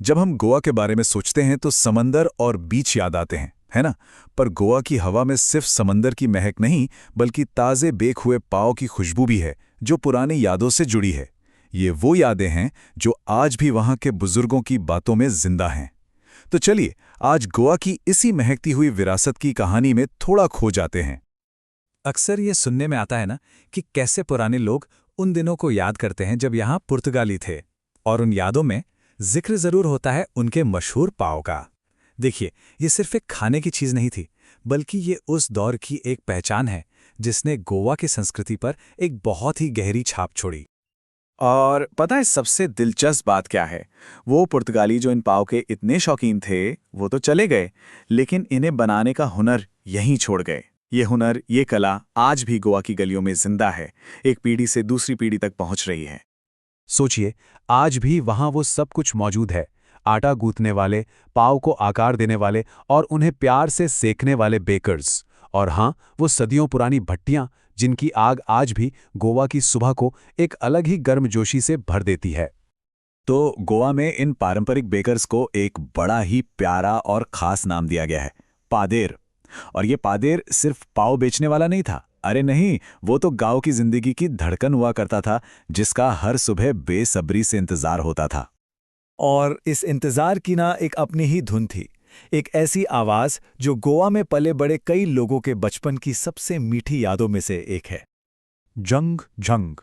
जब हम गोवा के बारे में सोचते हैं तो समंदर और बीच याद आते हैं, है ना? पर गोवा की हवा में सिर्फ समंदर की महक नहीं, बल्कि ताज़े बेक हुए पाव की खुशबू भी है, जो पुरानी यादों से जुड़ी है। ये वो यादें हैं जो आज भी वहाँ के बुजुर्गों की बातों में जिंदा हैं। तो चलिए, आज गोवा की इसी महकती हुई विरासत की कहानी में थोड़ा खो जाते हैं। अक्सर ये सुनने में आता है ना कि कैसे पुराने लोग उन दिनों को याद करते हैं जब यहाँ पुर्तगाली थे, और उन यादों में जिक्र जरूर होता है उनके मशहूर पाव का। देखिए, ये सिर्फ एक खाने की चीज नहीं थी, बल्कि ये उस दौर की एक पहचान है जिसने गोवा की संस्कृति पर एक बहुत ही गहरी छाप छोड़ी। और पता है सबसे दिलचस्प बात क्या है? वो पुर्तगाली जो इन पाव के इतने शौकीन थे, वो तो चले गए, लेकिन इन्हें बनाने का हुनर यहीं छोड़ गए। ये हुनर, ये कला आज भी गोवा की गलियों में जिंदा है, एक पीढ़ी से दूसरी पीढ़ी तक पहुंच रही है। सोचिए, आज भी वहां वो सब कुछ मौजूद है। आटा गूंथने वाले, पाव को आकार देने वाले और उन्हें प्यार से सेकने वाले बेकर्स। और हाँ, वो सदियों पुरानी भट्टियां जिनकी आग आज भी गोवा की सुबह को एक अलग ही गर्मजोशी से भर देती है। तो गोवा में इन पारंपरिक बेकर्स को एक बड़ा ही प्यारा और खास नाम दिया गया है, पादेर। और ये पादेर सिर्फ पाव बेचने वाला नहीं था। अरे नहीं, वो तो गांव की जिंदगी की धड़कन हुआ करता था, जिसका हर सुबह बेसब्री से इंतजार होता था। और इस इंतजार की ना एक अपनी ही धुन थी, एक ऐसी आवाज जो गोवा में पले बड़े कई लोगों के बचपन की सबसे मीठी यादों में से एक है। जंग झंग।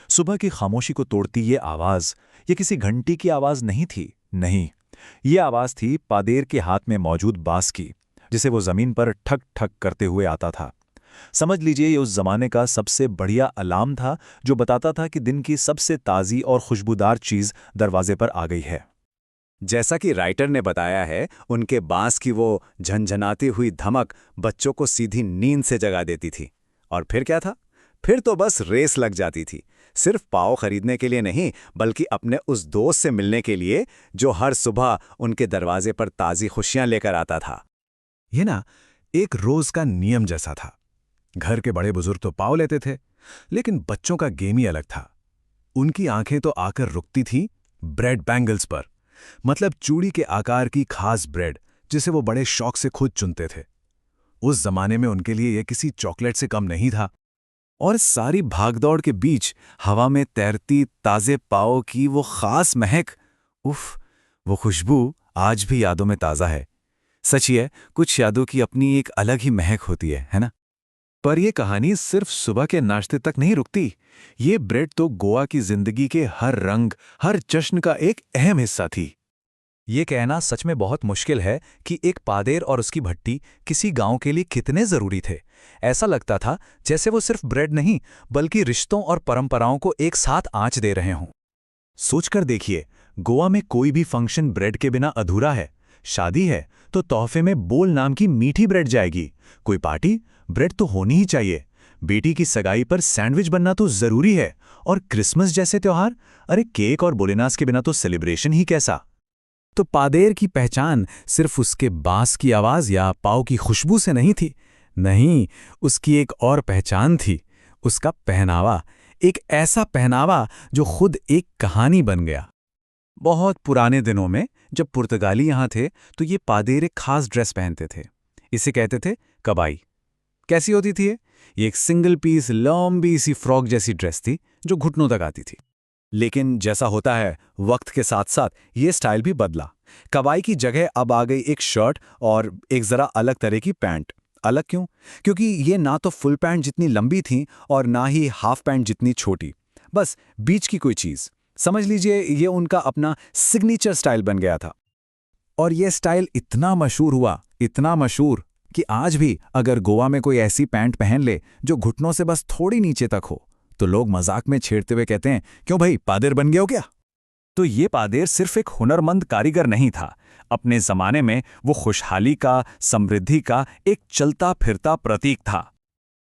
सुबह की खामोशी को तोड़ती ये आवाज, ये किसी घंटी की आवाज नहीं थी। नहीं, ये आवाज थी पादेर के हाथ में मौजूद बांस की, जिसे वो जमीन पर ठक ठक करते हुए आता था। समझ लीजिए, ये उस जमाने का सबसे बढ़िया अलार्म था, जो बताता था कि दिन की सबसे ताज़ी और खुशबूदार चीज दरवाजे पर आ गई है। जैसा कि राइटर ने बताया है, उनके बांस की वो झनझनाती हुई धमक बच्चों को सीधी नींद से जगा देती थी। और फिर क्या था? फिर तो बस रेस लग जाती थी, सिर्फ पाव खरीदने के लिए नहीं, बल्कि अपने उस दोस्त से मिलने के लिए जो हर सुबह उनके दरवाजे पर ताज़ी खुशियां लेकर आता था। ये ना एक रोज का नियम जैसा था। घर के बड़े बुजुर्ग तो पाव लेते थे, लेकिन बच्चों का गेम ही अलग था। उनकी आंखें तो आकर रुकती थीं ब्रेड बैंगल्स पर, मतलब चूड़ी के आकार की खास ब्रेड, जिसे वो बड़े शौक से खुद चुनते थे। उस जमाने में उनके लिए यह किसी चॉकलेट से कम नहीं था। और सारी भागदौड़ के बीच हवा में तैरती ताजे पाव की वो खास महक, उफ, वो खुशबू आज भी यादों में ताज़ा है। सच ही है, कुछ यादों की अपनी एक अलग ही महक होती है ना? पर यह कहानी सिर्फ सुबह के नाश्ते तक नहीं रुकती। ये ब्रेड तो गोवा की जिंदगी के हर रंग, हर जश्न का एक अहम हिस्सा थी। ये कहना सच में बहुत मुश्किल है कि एक पादेर और उसकी भट्टी किसी गांव के लिए कितने जरूरी थे। ऐसा लगता था जैसे वो सिर्फ ब्रेड नहीं, बल्कि रिश्तों और परंपराओं को एक साथ आंच दे रहे हों। सोचकर देखिए, गोवा में कोई भी फंक्शन ब्रेड के बिना अधूरा है। शादी है तो तोहफे में बोल नाम की मीठी ब्रेड जाएगी। कोई पार्टी, ब्रेड तो होनी ही चाहिए। बेटी की सगाई पर सैंडविच बनना तो जरूरी है। और क्रिसमस जैसे त्योहार, अरे केक और बोलेनास के बिना तो सेलिब्रेशन ही कैसा। तो पादेर की पहचान सिर्फ उसके बांस की आवाज या पाव की खुशबू से नहीं थी। नहीं, उसकी एक और पहचान थी, उसका पहनावा। एक ऐसा पहनावा जो खुद एक कहानी बन गया। बहुत पुराने दिनों में जब पुर्तगाली यहाँ थे, तो ये पादेर एक खास ड्रेस पहनते थे। इसे कहते थे कबाई। कैसी होती थी ये एक सिंगल पीस लंबी सी फ्रॉक जैसी ड्रेस थी, जो घुटनों तक आती थी। लेकिन जैसा होता है, वक्त के साथ साथ ये स्टाइल भी बदला। कबाई की जगह अब आ गई एक शर्ट और एक जरा अलग तरह की पैंट। अलग क्यों? क्योंकि ये ना तो फुल पैंट जितनी लंबी थी और ना ही हाफ पैंट जितनी छोटी, बस बीच की कोई चीज। समझ लीजिए, ये उनका अपना सिग्नेचर स्टाइल बन गया था। और ये स्टाइल इतना मशहूर हुआ, इतना मशहूर, कि आज भी अगर गोवा में कोई ऐसी पैंट पहन ले जो घुटनों से बस थोड़ी नीचे तक हो, तो लोग मजाक में छेड़ते हुए कहते हैं, क्यों भाई, पादेर बन गया हो क्या? तो ये पादेर सिर्फ एक हुनरमंद कारीगर नहीं था। अपने जमाने में वो खुशहाली का, समृद्धि का एक चलता फिरता प्रतीक था।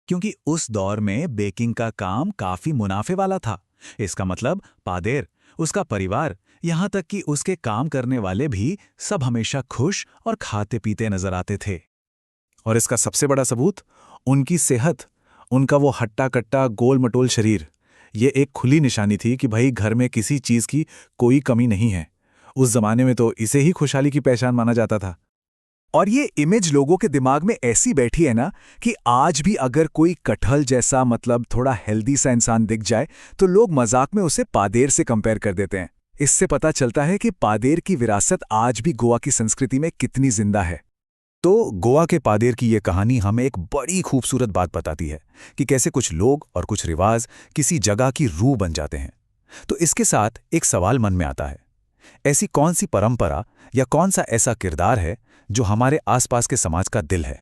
क्योंकि उस दौर में बेकिंग का काम काफी मुनाफे वाला था। इसका मतलब पादेर, उसका परिवार, यहां तक कि उसके काम करने वाले भी सब हमेशा खुश और खाते पीते नजर आते थे। और इसका सबसे बड़ा सबूत उनकी सेहत, उनका वो हट्टा कट्टा गोल मटोल शरीर। ये एक खुली निशानी थी कि भाई घर में किसी चीज की कोई कमी नहीं है। उस जमाने में तो इसे ही खुशहाली की पहचान माना जाता था। और ये इमेज लोगों के दिमाग में ऐसी बैठी है ना कि आज भी अगर कोई कटहल जैसा मतलब थोड़ा हेल्दी सा इंसान दिख जाए तो लोग मजाक में उसे पादेर से कंपेयर कर देते हैं। इससे पता चलता है कि पादेर की विरासत आज भी गोवा की संस्कृति में कितनी जिंदा है। तो गोवा के पादेर की ये कहानी हमें एक बड़ी खूबसूरत बात बताती है कि कैसे कुछ लोग और कुछ रिवाज किसी जगह की रूह बन जाते हैं। तो इसके साथ एक सवाल मन में आता है, ऐसी कौन सी परंपरा या कौन सा ऐसा किरदार है जो हमारे आसपास के समाज का दिल है,